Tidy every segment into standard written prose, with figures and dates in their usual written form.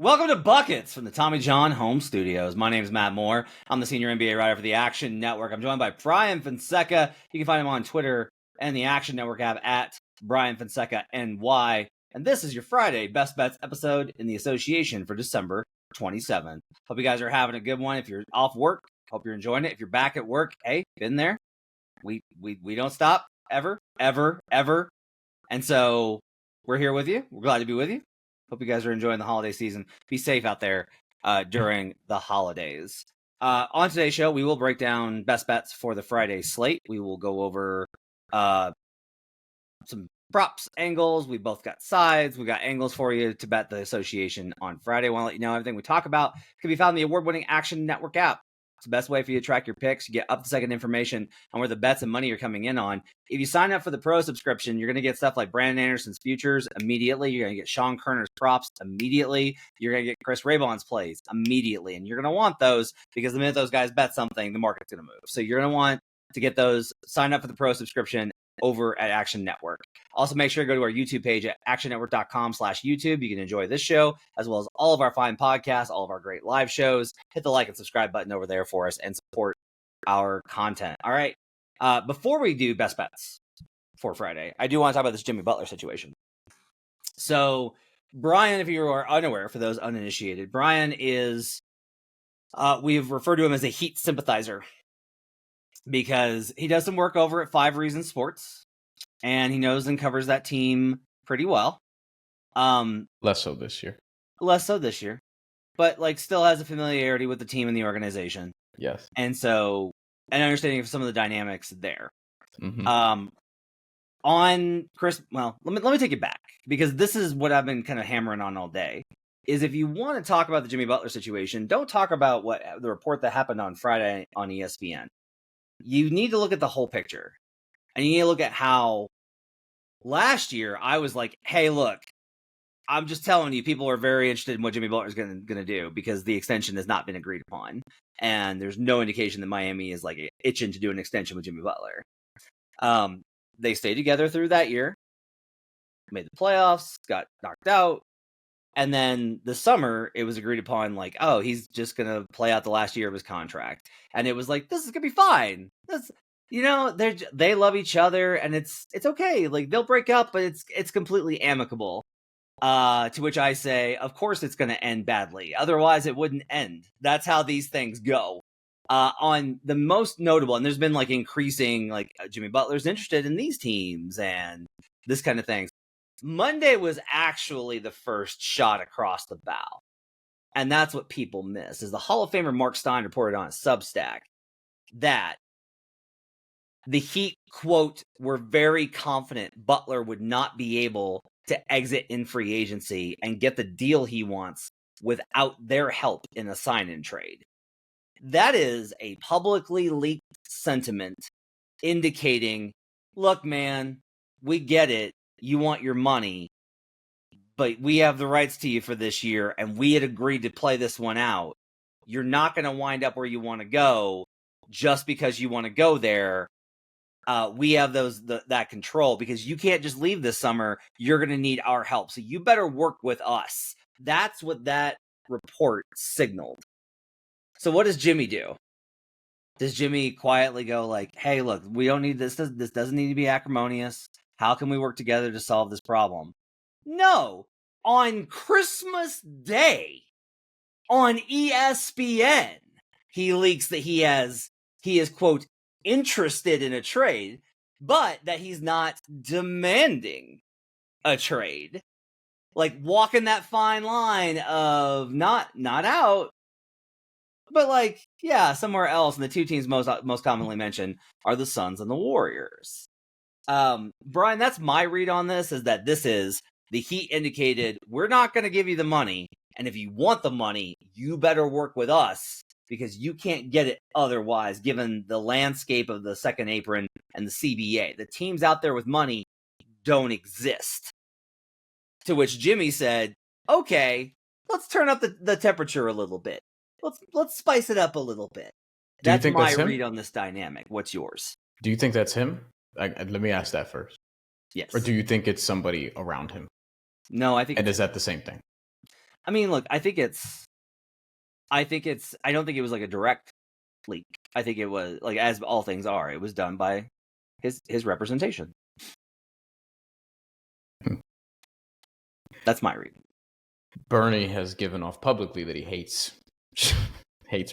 Welcome to Buckets from the Tommy John Home Studios. My name is Matt Moore. I'm the senior NBA writer for the Action Network. I'm joined by Bryan Fonseca. You can find him on Twitter and the Action Network app at Bryan Fonseca NY. And this is your Friday Best Bets episode in the association for December 27th. Hope you guys are having a good one. If you're off work, hope you're enjoying it. If you're back at work, hey, been there. We don't stop ever. And so we're here with you. We're glad to be with you. Hope you guys are enjoying the holiday season. Be safe out there during the holidays. On today's show, we will break down best bets for the Friday slate. We will go over some props, angles. We both got sides. We got angles for you to bet the association on Friday. I want to let you know everything we talk about can be found in the award-winning Action Network app. It's the best way for you to track your picks. You get up-to-second information on where the bets and money are coming in on. If you sign up for the pro subscription, you're going to get stuff like Brandon Anderson's futures immediately. You're going to get Sean Kerner's props immediately. You're going to get Chris Raybon's plays immediately. And you're going to want those because the minute those guys bet something, the market's going to move. So you're going to want to get those. Sign up for the pro subscription over at Action Network. Also, make sure to go to our YouTube page at actionnetwork.com/YouTube. You can enjoy this show as well as all of our fine podcasts, all of our great live shows. Hit the like and subscribe button over there for us and support our content. All right. Before we do best bets for Friday, I do want to talk about this Jimmy Butler situation. So, Bryan, if you are unaware, for those uninitiated, Bryan is, we've referred to him as a Heat sympathizer because he does some work over at 5 Reasons Sports, and he knows and covers that team pretty well. Less so this year. But still has a familiarity with the team and the organization. Yes. And so, an understanding of some of the dynamics there. Mm-hmm. On Chris, well, let me take it back, because this is what I've been kind of hammering on all day. Is if you want to talk about the Jimmy Butler situation, don't talk about what the report that happened on Friday on ESPN. You need to look at the whole picture. And you need to look at how last year I was like, hey, look, I'm just telling you, people are very interested in what Jimmy Butler is going to do because the extension has not been agreed upon. And there's no indication that Miami is itching to do an extension with Jimmy Butler. They stayed together through that year, made the playoffs, got knocked out. And then the summer, it was agreed upon he's just going to play out the last year of his contract. And it was like, this is going to be fine. They love each other and it's okay. They'll break up, but it's completely amicable. To which I say, of course it's going to end badly. Otherwise it wouldn't end. That's how these things go. On the most notable, and there's been increasing, Jimmy Butler's interested in these teams and this kind of thing. Monday was actually the first shot across the bow. And that's what people miss, is the Hall of Famer Mark Stein reported on Substack that the Heat, quote, were very confident Butler would not be able to exit in free agency and get the deal he wants without their help in a sign-in trade. That is a publicly leaked sentiment indicating, look, man, we get it. You want your money, but we have the rights to you for this year, and we had agreed to play this one out. You're not going to wind up where you want to go just because you want to go there. We have that control because you can't just leave this summer. You're going to need our help. So you better work with us. That's what that report signaled. So what does Jimmy do? Does Jimmy quietly go hey, look, we don't need this. This doesn't need to be acrimonious. How can we work together to solve this problem? No. On Christmas Day, on ESPN, he leaks that he is, quote, interested in a trade, but that he's not demanding a trade. Walking that fine line of not out, but somewhere else. And the two teams most commonly mentioned are the Suns and the Warriors. Bryan, that's my read on this, is that this is the Heat indicated, we're not going to give you the money. And if you want the money, you better work with us because you can't get it otherwise, given the landscape of the second apron and the CBA. The teams out there with money don't exist. To which Jimmy said, okay, let's turn up the temperature a little bit. Let's spice it up a little bit. That's my read on this dynamic. What's yours? Do you think that's him? Let me ask that first. Yes. Or do you think it's somebody around him? No, I think. And is that the same thing? I mean, look, I don't think it was like a direct leak. I think it was like, as all things are, it was done by his representation. That's my reading. Bernie has given off publicly that he hates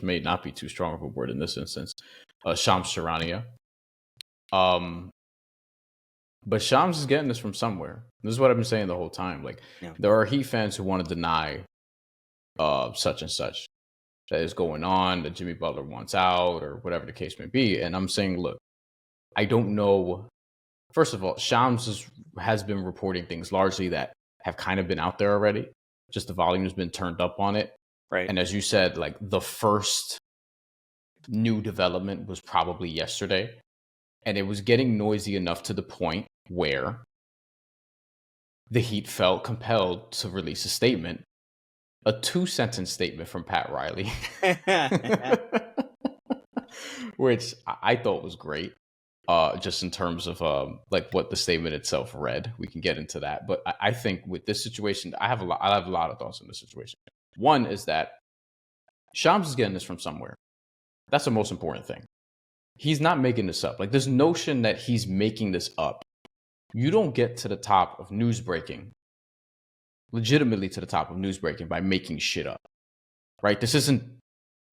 may not be too strong of a word in this instance. Shams Charania. But Shams is getting this from somewhere. This is what I've been saying the whole time. Like, there are Heat fans who want to deny such and such that is going on, that Jimmy Butler wants out, or whatever the case may be. And I'm saying, look, I don't know. First of all, Shams has been reporting things largely that have kind of been out there already. Just the volume has been turned up on it. Right. And as you said, like, the first new development was probably yesterday. And it was getting noisy enough to the point where the Heat felt compelled to release a statement, a 2-sentence statement from Pat Riley, which I thought was great, just in terms of like what the statement itself read. We can get into that, but I think with this situation, I have a lot of thoughts on this situation. One is that Shams is getting this from somewhere. That's the most important thing. He's not making this up. Like, this notion that he's making this up, you don't get to the top of news breaking, legitimately to the top of news breaking, by making shit up, right? This isn't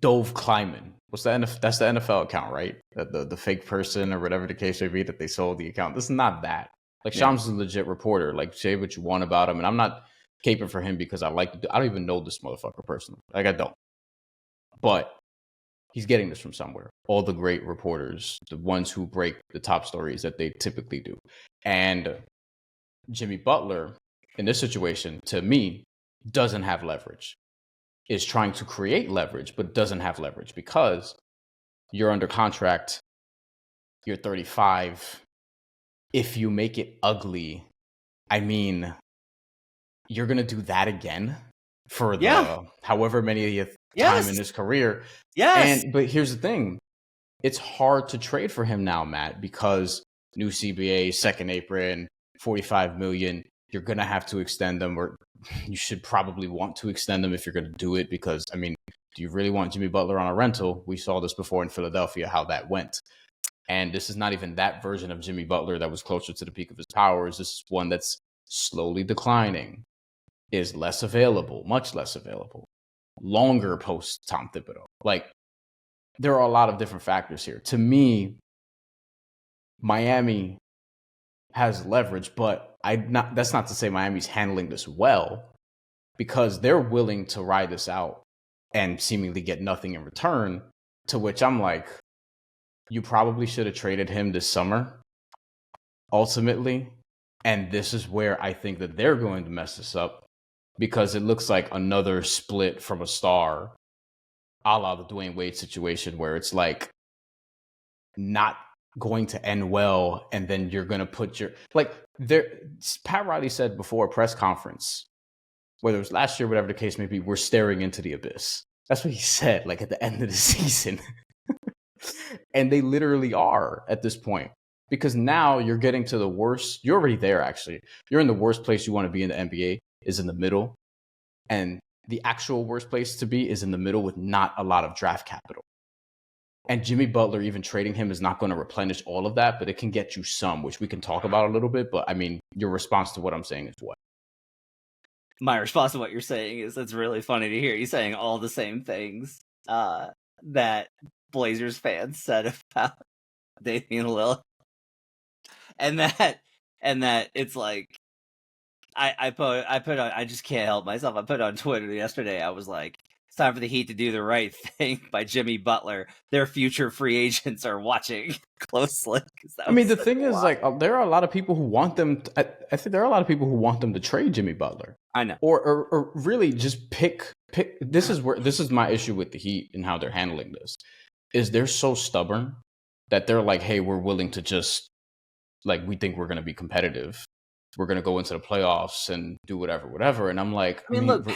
Dove Kleiman. That's the NFL account, right? The fake person or whatever the case may be that they sold the account. This is not that. Like, Shams is a legit reporter. Like, say what you want about him, and I'm not caping for him because I don't even know this motherfucker personally. Like, I don't. But he's getting this from somewhere. All the great reporters, the ones who break the top stories that they typically do. And Jimmy Butler, in this situation, to me, doesn't have leverage. Is trying to create leverage, but doesn't have leverage because you're under contract. You're 35. If you make it ugly, I mean, you're going to do that again for the however many time in his career. Yes. But here's the thing. It's hard to trade for him now, Matt, because new CBA, second apron, $45 million. You're going to have to extend them, or you should probably want to extend them if you're going to do it, because, I mean, do you really want Jimmy Butler on a rental? We saw this before in Philadelphia, how that went. And this is not even that version of Jimmy Butler that was closer to the peak of his powers. This is one that's slowly declining, is less available, much less available, longer post Tom Thibodeau. Like, there are a lot of different factors here. To me, Miami has leverage, but that's not to say Miami's handling this well, because they're willing to ride this out and seemingly get nothing in return, to which I'm like, you probably should have traded him this summer, ultimately. And this is where I think that they're going to mess this up, because it looks like another split from a star, a la the Dwayne Wade situation, where it's like not going to end well, and then you're going to put your, like, there. Pat Riley said before a press conference, whether it was last year, whatever the case may be, we're staring into the abyss. That's what he said, like, at the end of the season. And they literally are at this point, because now you're getting to the worst. You're already there, actually. You're in the worst place you want to be in the NBA, is in the middle. And the actual worst place to be is in the middle with not a lot of draft capital. And Jimmy Butler, even trading him, is not going to replenish all of that, but it can get you some, which we can talk about a little bit. But I mean, your response to what I'm saying is what? My response to what you're saying is, it's really funny to hear you saying all the same things that Blazers fans said about Damian Lillard. And that it's like, I just can't help myself. I put on Twitter yesterday, I was like, it's time for the Heat to do the right thing by Jimmy Butler. Their future free agents are watching closely. I mean, the thing is, like, there are a lot of people who want them. I think there are a lot of people who want them to trade Jimmy Butler. I know, or really just pick. This is my issue with the Heat and how they're handling this. Is they're so stubborn that they're like, hey, we're willing to just, like, we think we're going to be competitive. We're going to go into the playoffs and do whatever. And I'm like, I mean, look,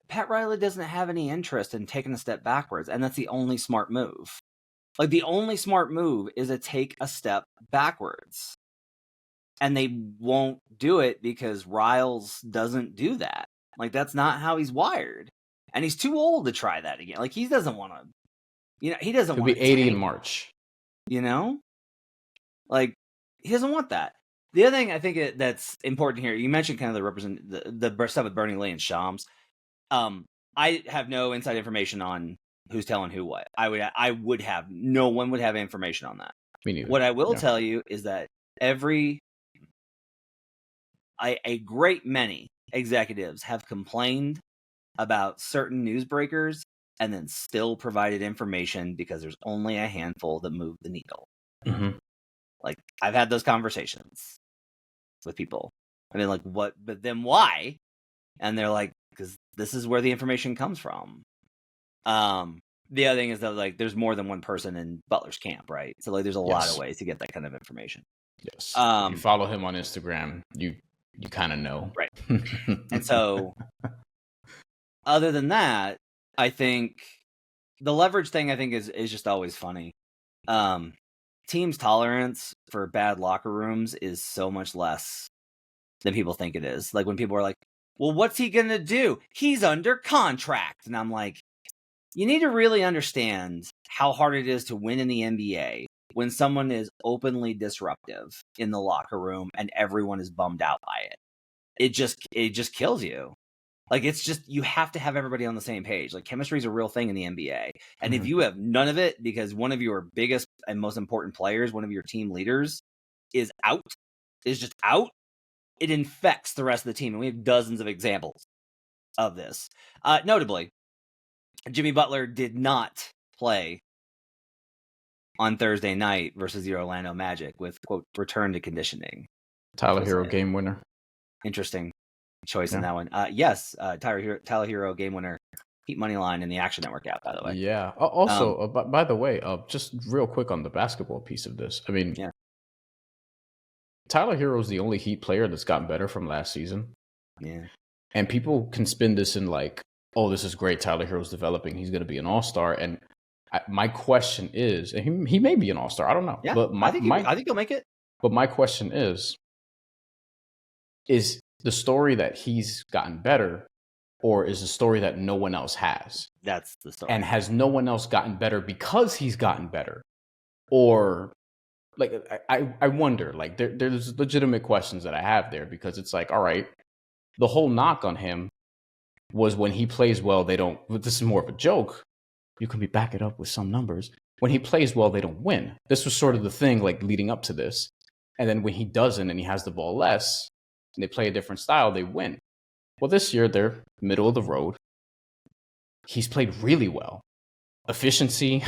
Pat Riley doesn't have any interest in taking a step backwards, and that's the only smart move. Like, the only smart move is to take a step backwards. And they won't do it because Riles doesn't do that. Like, that's not how he's wired. And he's too old to try that again. Like, he doesn't want to, he doesn't He'll want be to 80 tank, in March. Like, he doesn't want that. The other thing I think that's important here, you mentioned kind of the stuff with Bernie Lee and Shams. I have no inside information on who's telling who what. No one would have information on that. Me neither. What I will tell you is that a great many executives have complained about certain newsbreakers and then still provided information because there's only a handful that move the needle. Mm-hmm. Like, I've had those conversations with people. I mean, like, what? But then why? And they're like, because this is where the information comes from. The other thing is that, like, there's more than one person in Butler's camp, right? So, like, there's a lot of ways to get that kind of information. Yes. If you follow him on Instagram, you kind of know. Right. And so, other than that, I think the leverage thing, I think, is just always funny. Teams' tolerance for bad locker rooms is so much less than people think it is. Like, when people are like, well, what's he going to do? He's under contract. And I'm like, you need to really understand how hard it is to win in the NBA when someone is openly disruptive in the locker room and everyone is bummed out by it. It just kills you. Like, it's just, you have to have everybody on the same page. Like, chemistry is a real thing in the NBA. And if you have none of it because one of your biggest and most important players, one of your team leaders, is just out, it infects the rest of the team. And we have dozens of examples of this. Notably, Jimmy Butler did not play on Thursday night versus the Orlando Magic with, quote, return to conditioning. Tyler Hero game winner. Interesting choice in that one. Yes, Tyler Hero game winner. Heat money line in the Action Network app, by the way. Yeah. Also, by the way, just real quick on the basketball piece of this. I mean, Tyler Hero is the only Heat player that's gotten better from last season. Yeah. And people can spin this in like, oh, this is great. Tyler Hero's developing. He's going to be an all-star. And my question is, and he may be an all-star. I don't know. Yeah, but I think he'll make it. But my question is the story that he's gotten better, or is the story that no one else has? That's the story. And has no one else gotten better because he's gotten better? Or, like, I wonder, like, there's legitimate questions that I have there, because it's like, all right, the whole knock on him was when he plays well, they don't, this is more of a joke. You can back it up with some numbers. When he plays well, they don't win. This was sort of the thing, like, leading up to this. And then when he doesn't and he has the ball less, and they play a different style, they win. Well, this year, they're middle of the road. He's played really well. Efficiency,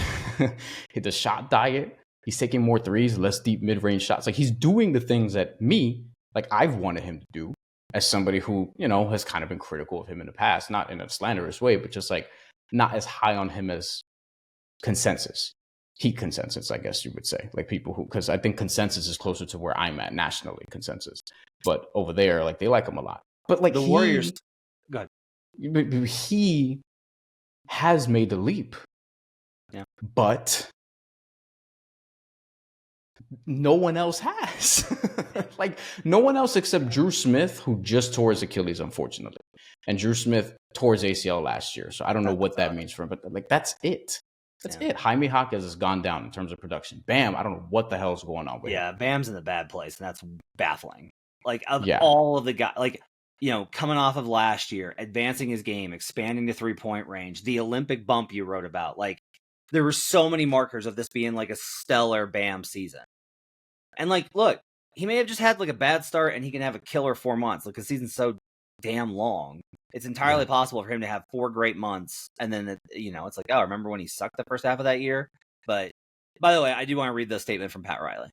the shot diet. He's taking more threes, less deep mid-range shots. Like, he's doing the things that I've wanted him to do as somebody who, has kind of been critical of him in the past, not in a slanderous way, but just like not as high on him as consensus. Heat consensus, I guess you would say. Like, people who, because I think consensus is closer to where I'm at nationally, consensus. But over there, like, they like him a lot. But like the Warriors, go ahead. He has made the leap. Yeah. But no one else has. Like, no one else except Drew Smith, who just tore his Achilles, unfortunately. And Drew Smith tore his ACL last year. So I don't know what that means for him. But, like, that's it. That's it. Jaime Jaquez has gone down in terms of production. Bam, I don't know what the hell is going on with him. Bam's in the bad place, and that's baffling. Like, all of the guys, like, coming off of last year, advancing his game, expanding the three-point range, the Olympic bump you wrote about, like, there were so many markers of this being like a stellar Bam season. And, like, look, he may have just had like a bad start and he can have a killer 4 months. Like, the season's so damn long. It's entirely possible for him to have 4 great months. And then, it's like, oh, remember when he sucked the first half of that year? But, by the way, I do want to read the statement from Pat Riley.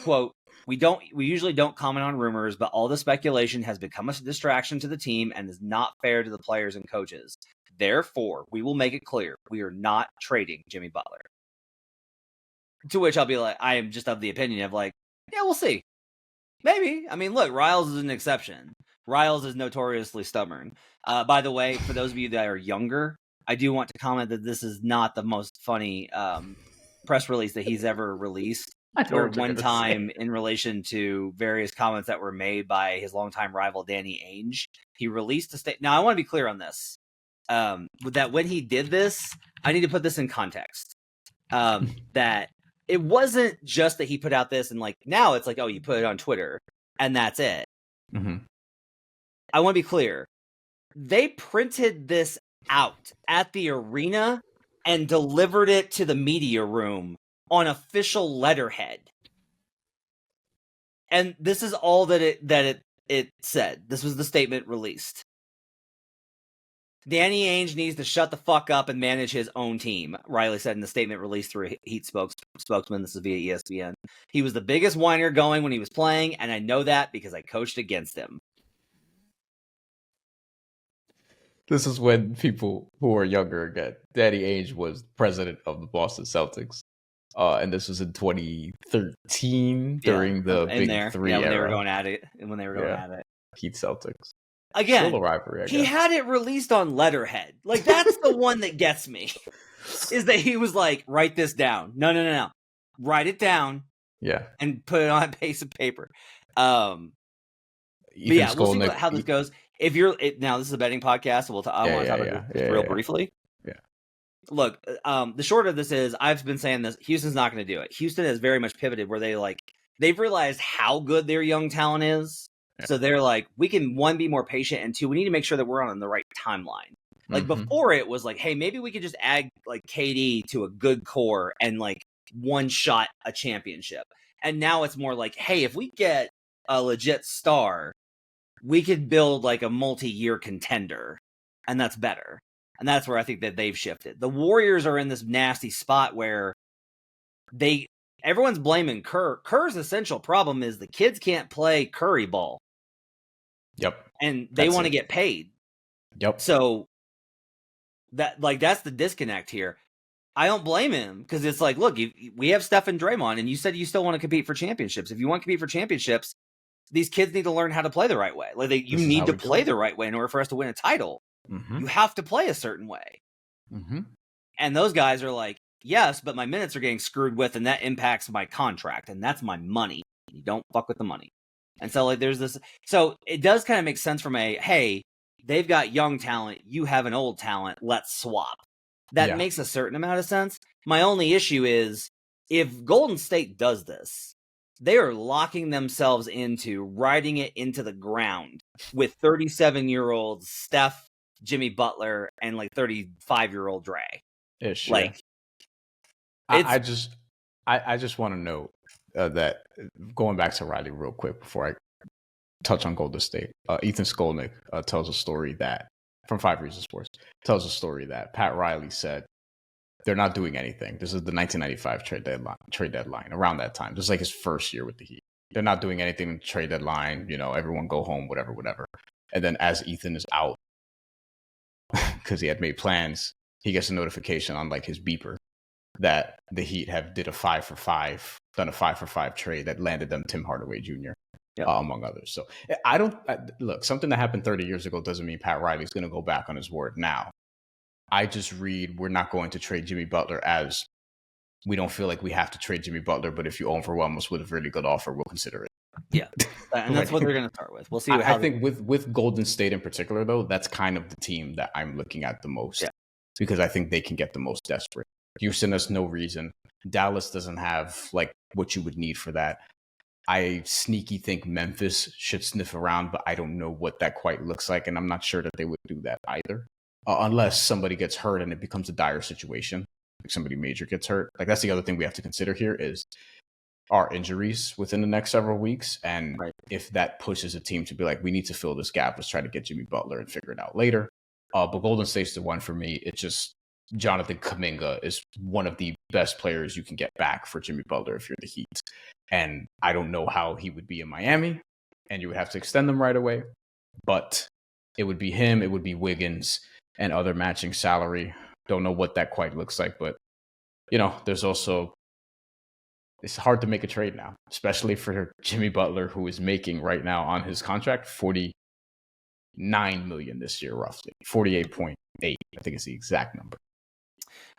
Quote, we usually don't comment on rumors, but all the speculation has become a distraction to the team and is not fair to the players and coaches. Therefore, we will make it clear we are not trading Jimmy Butler. To which I'll be like, I am just of the opinion of like, yeah, we'll see. Maybe. I mean, look, Riles is an exception. Riles is notoriously stubborn. By the way, for those of you that are younger, I do want to comment that this is not the most funny press release that he's ever released. where one time in relation to various comments that were made by his longtime rival Danny Ainge, he released a statement. Now, I want to be clear on this. That when he did this, I need to put this in context. That it wasn't just that he put out this and like now it's like, oh, you put it on Twitter and that's it. Mm-hmm. I want to be clear. They printed this out at the arena and delivered it to the media room on official letterhead. And this is all that it said. This was the statement released. Danny Ainge needs to shut the fuck up and manage his own team, Riley said in the statement released through a Heat spokesman. This is via ESPN. He was the biggest whiner going when he was playing, and I know that because I coached against him. This is when people who are younger get. Danny Ainge was president of the Boston Celtics. And this was in 2013 during the Big Three when era. They were going at it. When they were going at it. Heat Celtics. Again, still a rivalry, I guess. He had it released on letterhead. Like, that's the one that gets me. Is that he was like, write this down. No. Write it down. Yeah. And put it on a piece of paper. But yeah, we'll see how this goes. If you're now, this is a betting podcast, so I want to talk about this real briefly. Yeah. Look, the short of this is I've been saying this. Houston's not going to do it. Houston has very much pivoted where they've realized how good their young talent is. Yeah. So they're like, we can, one, be more patient, and two, we need to make sure that we're on the right timeline. Like before it was like, hey, maybe we could just add like KD to a good core and like one shot a championship. And now it's more like, hey, if we get a legit star, we could build like a multi-year contender, and that's better. And that's where I think that they've shifted. The Warriors are in this nasty spot where everyone's blaming Kerr. Kerr's essential problem is the kids can't play Curry ball. Yep. And they want to get paid. Yep. So that's the disconnect here. I don't blame him because it's like, look, we have Steph and Draymond, and you said you still want to compete for championships. If you want to compete for championships, these kids need to learn how to play the right way. Like you need to play the right way in order for us to win a title. Mm-hmm. You have to play a certain way. Mm-hmm. And those guys are like, yes, but my minutes are getting screwed with, and that impacts my contract, and that's my money. You don't fuck with the money. And so like there's this. So it does kind of make sense from hey, they've got young talent, you have an old talent, let's swap. That makes a certain amount of sense. My only issue is if Golden State does this, they are locking themselves into riding it into the ground with 37-year-old Steph, Jimmy Butler, and like 35-year-old Dre. Ish, like, I just want to note that going back to Riley real quick before I touch on Golden State, Ethan Skolnick tells a story that from 5 Reasons Sports tells a story that Pat Riley said they're not doing anything. This is the 1995 trade deadline. Around that time, this is like his first year with the Heat. They're not doing anything in the trade deadline. Everyone go home, whatever. And then as Ethan is out because he had made plans, he gets a notification on like his beeper that the Heat have done a 5-for-5 trade that landed them Tim Hardaway Jr. Among others. So I don't look, something that happened 30 years ago doesn't mean Pat Riley's going to go back on his word now. I just read we're not going to trade Jimmy Butler as we don't feel like we have to trade Jimmy Butler, but if you overwhelm us with a really good offer, we'll consider it. Yeah, and that's what they're going to start with. We'll see. I think with Golden State in particular, though, that's kind of the team that I'm looking at the most because I think they can get the most desperate. Houston has no reason. Dallas doesn't have like what you would need for that. I sneaky think Memphis should sniff around, but I don't know what that quite looks like, and I'm not sure that they would do that either. Unless somebody gets hurt and it becomes a dire situation, like somebody major gets hurt. Like that's the other thing we have to consider here is our injuries within the next several weeks. And if that pushes a team to be like, we need to fill this gap, let's try to get Jimmy Butler and figure it out later. But Golden State's the one for me. It's just Jonathan Kuminga is one of the best players you can get back for Jimmy Butler if you're the Heat. And I don't know how he would be in Miami, and you would have to extend them right away. But it would be him, it would be Wiggins, and other matching salary. Don't know what that quite looks like, but there's also, it's hard to make a trade now, especially for Jimmy Butler, who is making right now on his contract $49 million this year, roughly 48.8. I think is the exact number.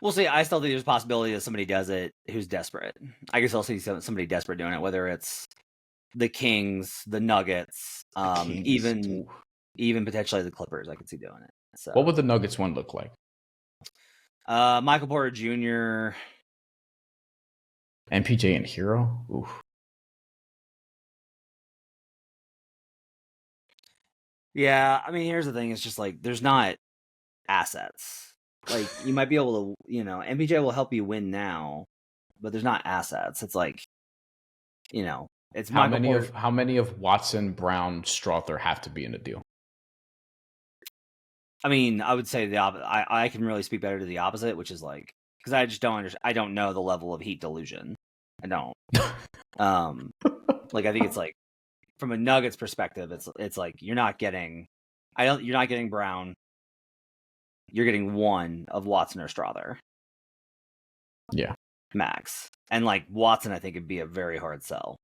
We'll see. I still think there's a possibility that somebody does it who's desperate. I guess I'll see somebody desperate doing it, whether it's the Kings, the Nuggets, Kings. even potentially the Clippers. I could see doing it. So, what would the Nuggets one look like? Michael Porter Jr., MPJ and Hero. Oof. Yeah, I mean, here's the thing: it's just like there's not assets. Like you might be able to, MPJ will help you win now, but there's not assets. It's like, it's How Michael Porter. how many of Watson, Brown, Strother have to be in the deal? I mean, I would say the opposite. I can really speak better to the opposite, which is like because I just don't understand. I don't know the level of Heat delusion. I don't. Like I think it's like from a Nuggets perspective, it's like you're not getting Brown. You're getting one of Watson or Strother. Yeah. Max. And like Watson, I think it'd be a very hard sell.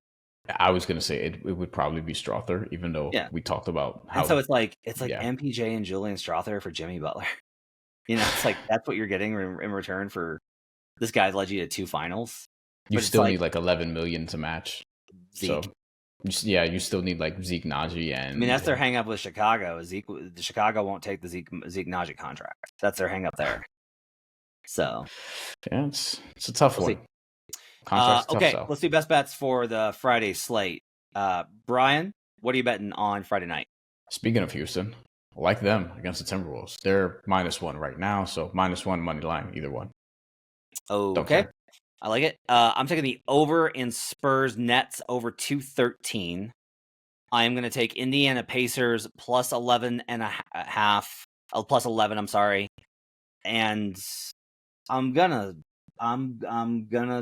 I was gonna say it would probably be Strother, even though we talked about how. And so it's like MPJ and Julian Strother for Jimmy Butler. It's like that's what you're getting in return for this guy led you to 2 finals. You still need like 11 million to match. Zeke. So you still need like Zeke Naji and. I mean, that's their hang up with Chicago. Chicago won't take the Zeke Naji contract. That's their hang up there. So yeah, it's a tough one. Okay, let's do best bets for the Friday slate. Bryan, what are you betting on Friday night? Speaking of Houston, I like them against the Timberwolves. They're -1 right now, so -1 money line, either one. Okay, I like it. I'm taking the over in Spurs Nets over 213. I am going to take Indiana Pacers plus 11.5. Plus 11. I'm sorry, and I'm gonna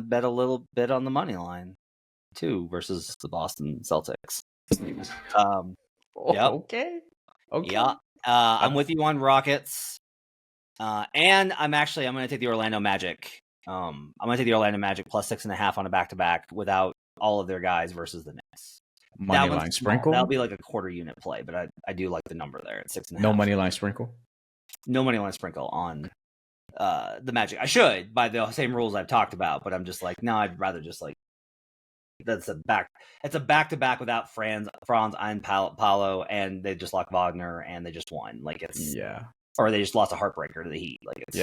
bet a little bit on the money line too versus the Boston Celtics. Okay. Yeah. I'm with you on Rockets. And I'm going to take the Orlando Magic. I'm going to take the Orlando Magic plus 6.5 on a back-to-back without all of their guys versus the Knicks. Money line sprinkle? That'll be like a quarter unit play, but I do like the number there at 6.5. No money line sprinkle? No money line sprinkle on the Magic. I should by the same rules I've talked about, but I'm just like, no, I'd rather just like it's a back-to-back without Franz and Paolo, and they just lost Wagner and they just won. Like it's or they just lost a heartbreaker to the Heat. Like it's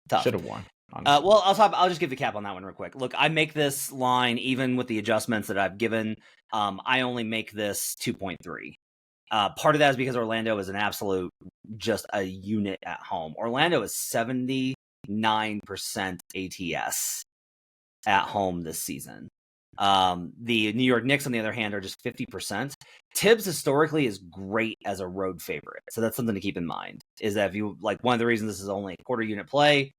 tough. Should have won. Well, I'll just give the cap on that one real quick. Look, I make this line even with the adjustments that I've given. I only make this 2.3. Part of that is because Orlando is an absolute just a unit at home. Orlando is 79% ATS at home this season. The New York Knicks, on the other hand, are just 50%. Tibbs historically is great as a road favorite. So that's something to keep in mind, is that if you like, one of the reasons this is only a quarter unit play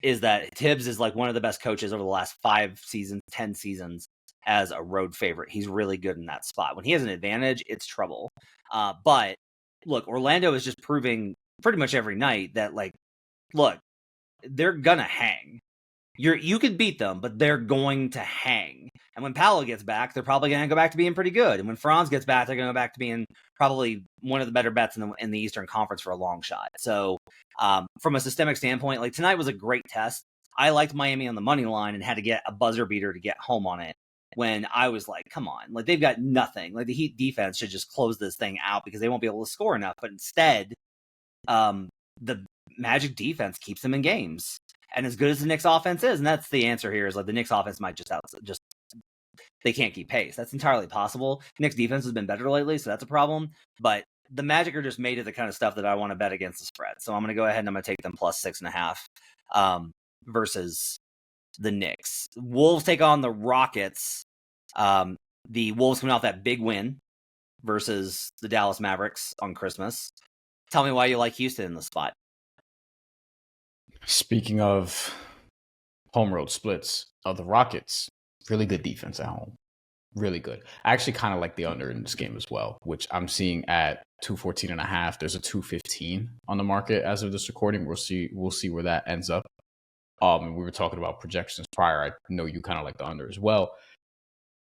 is that Tibbs is like one of the best coaches over the last 5 seasons, 10 seasons as a road favorite. He's really good in that spot. When he has an advantage, it's trouble. But look, Orlando is just proving pretty much every night that like, look, they're gonna hang. You could beat them, but they're going to hang. And when Paolo gets back, they're probably going to go back to being pretty good. And when Franz gets back, they're going to go back to being probably one of the better bets in the Eastern Conference for a long shot. So from a systemic standpoint, like tonight was a great test. I liked Miami on the money line and had to get a buzzer beater to get home on it when I was like, come on, like they've got nothing. Like the Heat defense should just close this thing out because they won't be able to score enough. But instead, the Magic defense keeps them in games. And as good as the Knicks offense is, and that's the answer here, is like the Knicks offense might just they can't keep pace. That's entirely possible. Knicks defense has been better lately, so that's a problem. But the Magic are just made of the kind of stuff that I want to bet against the spread. So I'm going to go ahead and I'm going to take them plus 6.5 versus the Knicks. Wolves take on the Rockets. The Wolves coming off that big win versus the Dallas Mavericks on Christmas. Tell me why you like Houston in the spot. Speaking of home road splits, the Rockets, really good defense at home. Really good. I actually kind of like the under in this game as well, which I'm seeing at 214.5. There's a 215 on the market as of this recording. We'll see where that ends up. And we were talking about projections prior. I know you kind of like the under as well.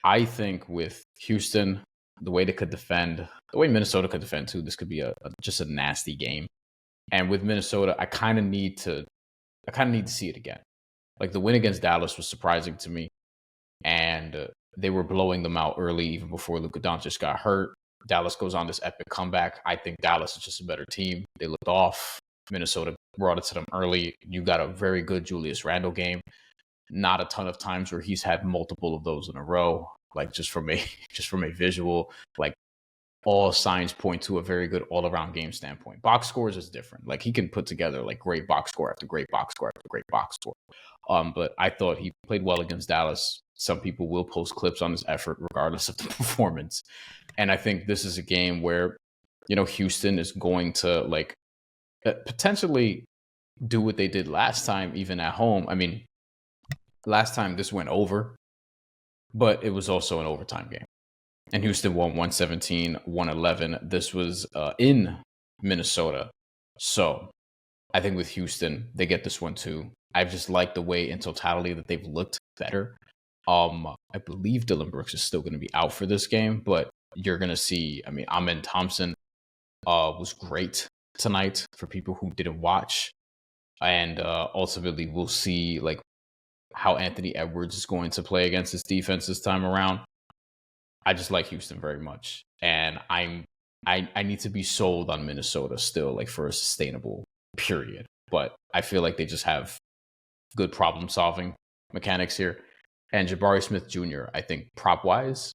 I think with Houston, the way they could defend, the way Minnesota could defend too, this could be just a nasty game. And with Minnesota, I kind of need to I kind of need to see it again. Like the win against Dallas was surprising to me, and they were blowing them out early, even before Luka Doncic got hurt. Dallas goes on this epic comeback. I think Dallas is just a better team. They looked off. Minnesota brought it to them early. You got a very good Julius Randle game. Not a ton of times where he's had multiple of those in a row. Like just from a visual, like all signs point to a very good all-around game standpoint. Box scores is different. Like he can put together like great box score after great box score after great box score. But I thought he played well against Dallas. Some people will post clips on his effort regardless of the performance. And I think this is a game where, Houston is going to like potentially do what they did last time, even at home. I mean, last time this went over, but it was also an overtime game. And Houston won 117-111. This was in Minnesota. So I think with Houston, they get this one too. I just like the way in totality that they've looked better. I believe Dillon Brooks is still going to be out for this game, but you're going to see, Amen Thompson was great tonight for people who didn't watch. And ultimately, we'll see like how Anthony Edwards is going to play against his defense this time around. I just like Houston very much. And I need to be sold on Minnesota still, like for a sustainable period. But I feel like they just have good problem solving mechanics here. And Jabari Smith Jr., I think prop wise,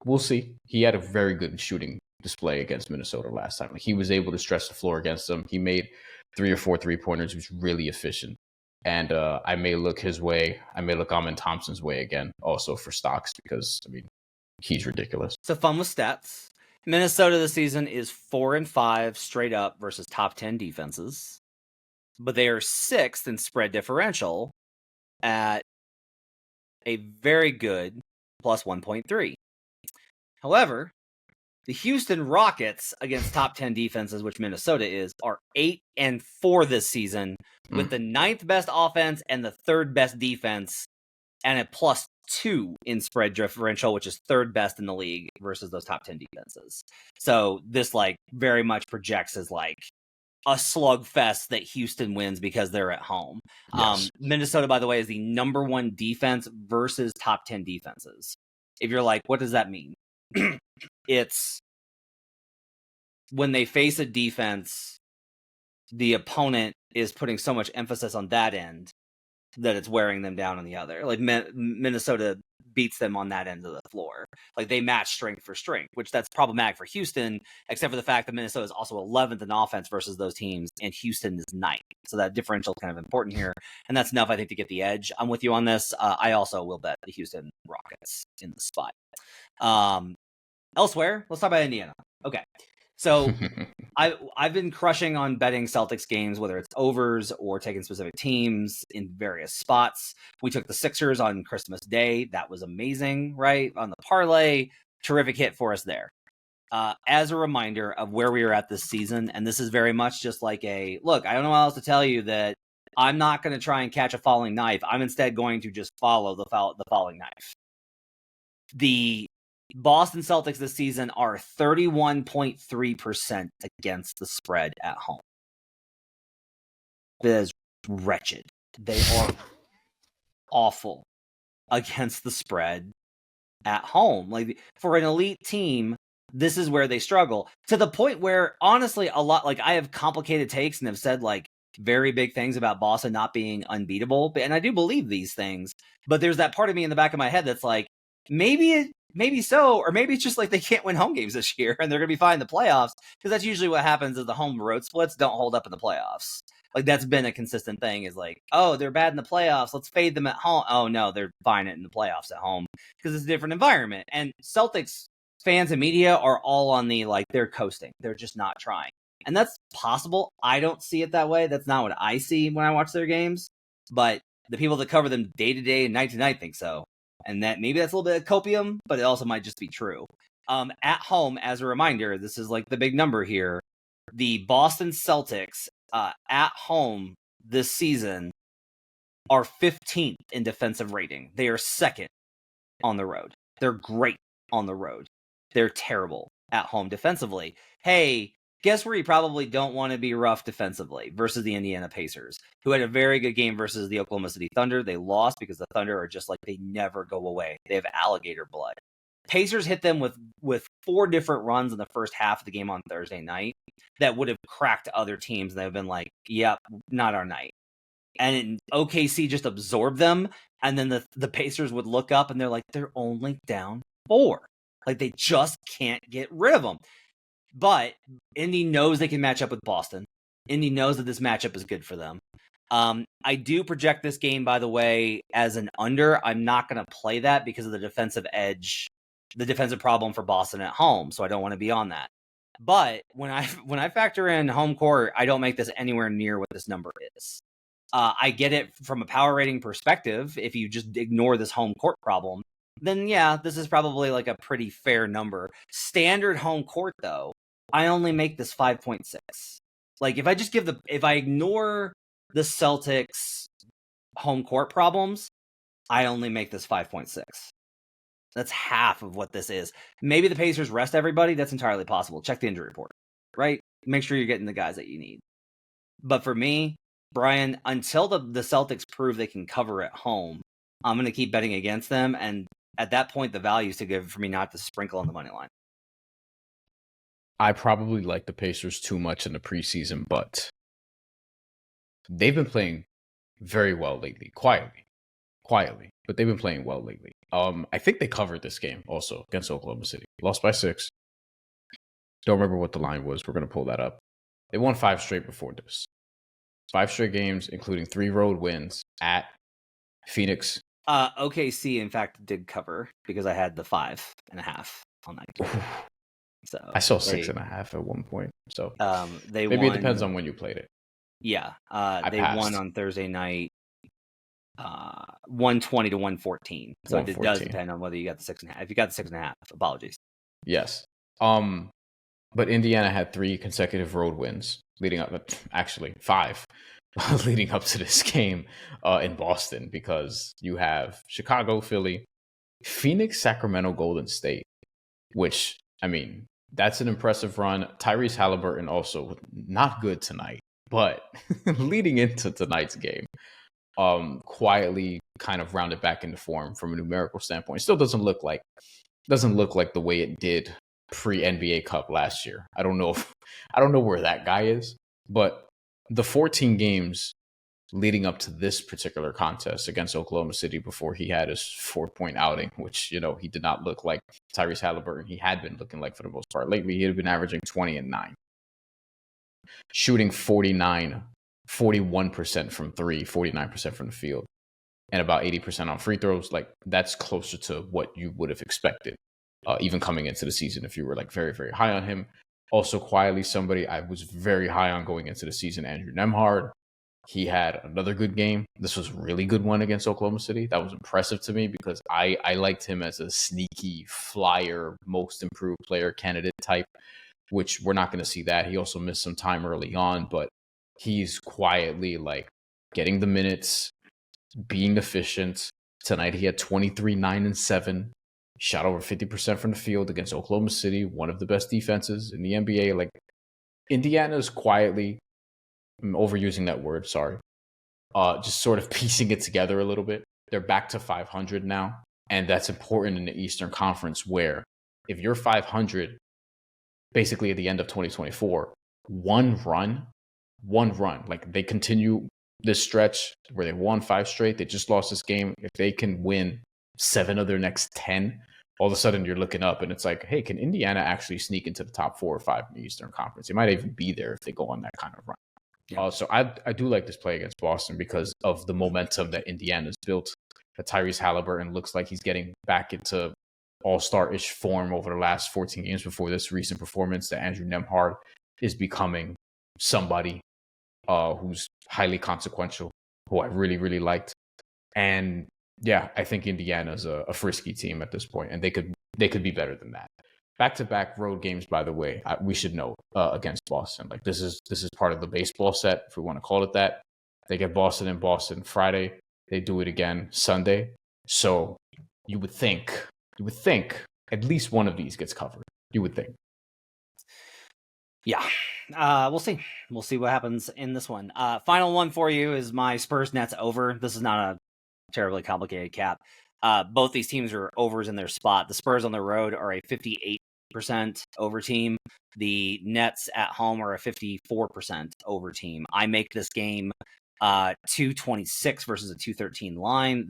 we'll see. He had a very good shooting display against Minnesota last time. Like he was able to stretch the floor against them. He made 3 or 4 3-pointers. He was really efficient. And I may look his way. I may look Amen Thompson's way again, also for stocks, because he's ridiculous. So fun with stats. Minnesota this season is 4-5 straight up versus top 10 defenses, but they are 6th in spread differential at a very good plus 1.3. However, the Houston Rockets against top 10 defenses, which Minnesota is, are 8-4 this season with the 9th best offense and the 3rd best defense and a plus 2 in spread differential, which is 3rd best in the league versus those top 10 defenses. So this like very much projects as like a slugfest that Houston wins because they're at home. Yes. Minnesota, by the way, is the number 1 defense versus top 10 defenses. If you're like, what does that mean? It's when they face a defense, the opponent is putting so much emphasis on that end that it's wearing them down on the other. Like Minnesota beats them on that end of the floor. Like they match strength for strength, which that's problematic for Houston, except for the fact that Minnesota is also 11th in offense versus those teams, and Houston is 9th. So that differential is kind of important here. And that's enough, I think, to get the edge. I'm with you on this. I also will bet the Houston Rockets in the spot. Elsewhere, let's talk about Indiana. Okay. So I've been crushing on betting Celtics games, whether it's overs or taking specific teams in various spots. We took the Sixers on Christmas Day. That was amazing, right? On the parlay, terrific hit for us there. As a reminder of where we are at this season, and this is very much just like look, I don't know how else to tell you that I'm not going to try and catch a falling knife. I'm instead going to just follow the falling knife. The Boston Celtics this season are 31.3% against the spread at home. That is wretched. They are awful against the spread at home. Like for an elite team, this is where they struggle, to the point where honestly a lot, like I have complicated takes and have said like very big things about Boston not being unbeatable, and I do believe these things, but there's that part of me in the back of my head that's like, maybe so, or maybe it's just like they can't win home games this year and they're going to be fine in the playoffs, because that's usually what happens is the home road splits don't hold up in the playoffs. Like that's been a consistent thing, is like, oh, they're bad in the playoffs, let's fade them at home. Oh no, they're fine in the playoffs at home because it's a different environment. And Celtics fans and media are all on the like, they're coasting, they're just not trying. And that's possible. I don't see it that way. That's not what I see when I watch their games. But the people that cover them day to day and night to night think so. And that maybe that's a little bit of copium, but it also might just be true. At home, as a reminder, this is like the big number here. The Boston Celtics at home this season are 15th in defensive rating. They are 2nd on the road. They're great on the road. They're terrible at home defensively. Hey, Guess where you probably don't want to be rough defensively versus the Indiana Pacers, who had a very good game versus the Oklahoma City Thunder. They lost because the Thunder are just like, they never go away. They have alligator blood. Pacers hit them with 4 different runs in the first half of the game on Thursday night that would have cracked other teams. They've been like, yep, not our night. And OKC just absorbed them. And then the Pacers would look up and they're like, they're only down 4. Like, they just can't get rid of them. But Indy knows they can match up with Boston. Indy knows that this matchup is good for them. I do project this game, by the way, as an under. I'm not going to play that because of the defensive edge, the defensive problem for Boston at home. So I don't want to be on that. But when I factor in home court, I don't make this anywhere near what this number is. I get it from a power rating perspective. If you just ignore this home court problem, then yeah, this is probably like a pretty fair number. Standard home court, though, I only make this 5.6. Like, if I ignore the Celtics home court problems, I only make this 5.6. That's half of what this is. Maybe the Pacers rest everybody. That's entirely possible. Check the injury report, right? Make sure you're getting the guys that you need. But for me, Bryan, until the Celtics prove they can cover at home, I'm going to keep betting against them. And at that point, the value is too good for me not to sprinkle on the money line. I probably like the Pacers too much in the preseason, but they've been playing very well lately, quietly, but they've been playing well lately. I think they covered this game also against Oklahoma City. Lost by 6. Don't remember what the line was. We're going to pull that up. They won 5 straight before this. 5 straight games, including 3 road wins at Phoenix. OKC, in fact, did cover because I had the 5.5 on that game. So I saw 6.5 at one point. So maybe won, it depends on when you played it. Yeah, they won on Thursday night, 120 to 114. So 114. It does depend on whether you got the 6.5. If you got the 6.5, apologies. Yes. But Indiana had 3 consecutive road wins leading up. Actually, 5 leading up to this game in Boston, because you have Chicago, Philly, Phoenix, Sacramento, Golden State, which, I mean, that's an impressive run. Tyrese Halliburton also not good tonight, but leading into tonight's game, quietly kind of rounded back into form from a numerical standpoint. It still doesn't look like the way it did pre-NBA Cup last year. I don't know where that guy is, but the 14 games leading up to this particular contest against Oklahoma City before he had his 4-point outing, which, he did not look like Tyrese Halliburton he had been looking like for the most part. Lately, he had been averaging 20 and 9, shooting 41% from 3, 49% from the field, and about 80% on free throws. Like, that's closer to what you would have expected, even coming into the season if you were like very, very high on him. Also, quietly, somebody I was very high on going into the season, Andrew Nembhard. He had another good game. This was a really good one against Oklahoma City. That was impressive to me because I liked him as a sneaky flyer, most improved player candidate type, which we're not going to see that. He also missed some time early on, but he's quietly like getting the minutes, being efficient. Tonight he had 23, 9, and 7. Shot over 50% from the field against Oklahoma City, one of the best defenses in the NBA. Like, Indiana is quietly, I'm overusing that word, sorry, just sort of piecing it together a little bit. They're back to 500 now, and that's important in the Eastern Conference, where if you're 500, basically at the end of 2024, one run, like they continue this stretch where they won 5 straight, they just lost this game. If they can win 7 of their next 10, all of a sudden you're looking up and it's like, hey, can Indiana actually sneak into the top 4 or 5 in the Eastern Conference? They might even be there if they go on that kind of run. Yeah. So I do like this play against Boston because of the momentum that Indiana's built. That Tyrese Halliburton looks like he's getting back into all-star-ish form over the last 14 games before this recent performance. That Andrew Nembhard is becoming somebody who's highly consequential, who I really, really liked. And yeah, I think Indiana's a frisky team at this point, and they could be better than that. Back-to-back road games, by the way, we should note against Boston. Like, this is part of the baseball set, if we want to call it that. They get Boston in Boston Friday. They do it again Sunday. So you would think at least one of these gets covered. You would think. Yeah. We'll see. We'll see what happens in this one. Final one for you is my Spurs Nets over. This is not a terribly complicated cap. Both these teams are overs in their spot. The Spurs on the road are a 58% over team. The Nets at home are a 54% over team. I make this game 226 versus a 213 line.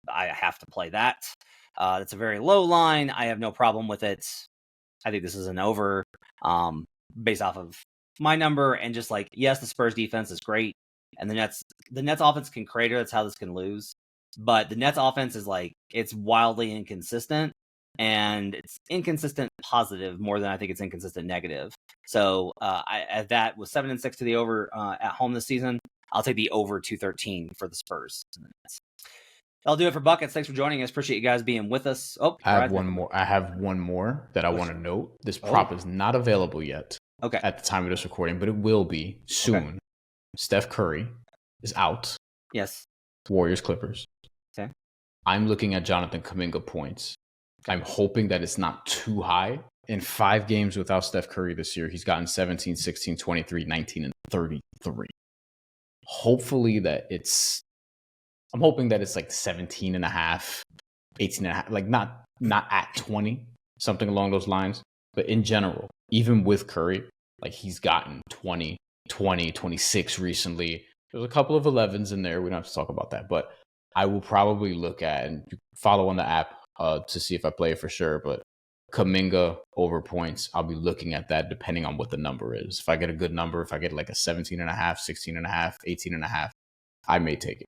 I have to play that. That's a very low line. I have no problem with it. I think this is an over based off of my number and just like, yes, the Spurs defense is great. And the Nets offense can crater. That's how this can lose. But the Nets offense is like, it's wildly inconsistent, and it's inconsistent positive more than I think it's inconsistent negative. So at that with 7-6 to the over at home this season, I'll take the over 213 for the Spurs. I'll do it for buckets. Thanks for joining us. Appreciate you guys being with us. I have one more that I want to note. This prop is not available yet. Okay. At the time of this recording, but it will be soon. Okay. Steph Curry is out. Yes. Warriors Clippers. Okay. I'm looking at Jonathan Kuminga points. Okay. I'm hoping that it's not too high. In 5 games without Steph Curry this year, he's gotten 17, 16, 23, 19, and 33. I'm hoping that it's like 17 and a half, 18 and a half, like not at 20, something along those lines. But in general, even with Curry, like he's gotten 20, 26 recently. There's a couple of 11s in there. We don't have to talk about that. But I will probably look at and follow on the app to see if I play it for sure. But Kuminga over points, I'll be looking at that depending on what the number is. If I get a good number, if I get like a 17 and a half, 16 and a half, 18 and a half, I may take it.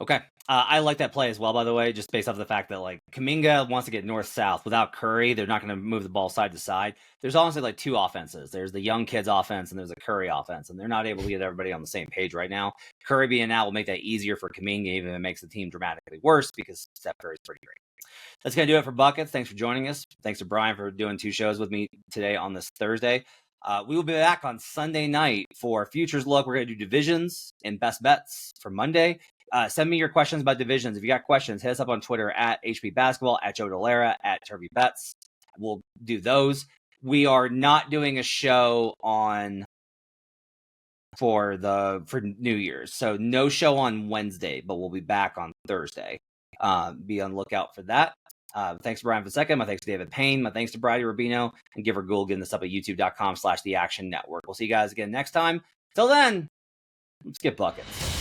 Okay. I like that play as well, by the way, just based off the fact that like Kuminga wants to get north-south. Without Curry, they're not going to move the ball side to side. There's honestly like 2 offenses. There's the young kids offense and there's a Curry offense, and they're not able to get everybody on the same page right now. Curry being out will make that easier for Kuminga, even if it makes the team dramatically worse because Steph Curry's pretty great. That's going to do it for Buckets. Thanks for joining us. Thanks to Bryan for doing 2 shows with me today on this Thursday. We will be back on Sunday night for Futures Look. We're going to do divisions and best bets for Monday. Send me your questions about divisions. If you got questions, hit us up on Twitter at HP Basketball, at Joe Dolera, at Turvey Bets. We'll do those. We are not doing a show for New Year's. So no show on Wednesday, but we'll be back on Thursday. Be on the lookout for that. Thanks to Bryan Fonseca. My thanks to David Payne. My thanks to Brady Rubino. And give her Google getting this up at youtube.com/The Action Network. We'll see you guys again next time. Till then, let's get buckets.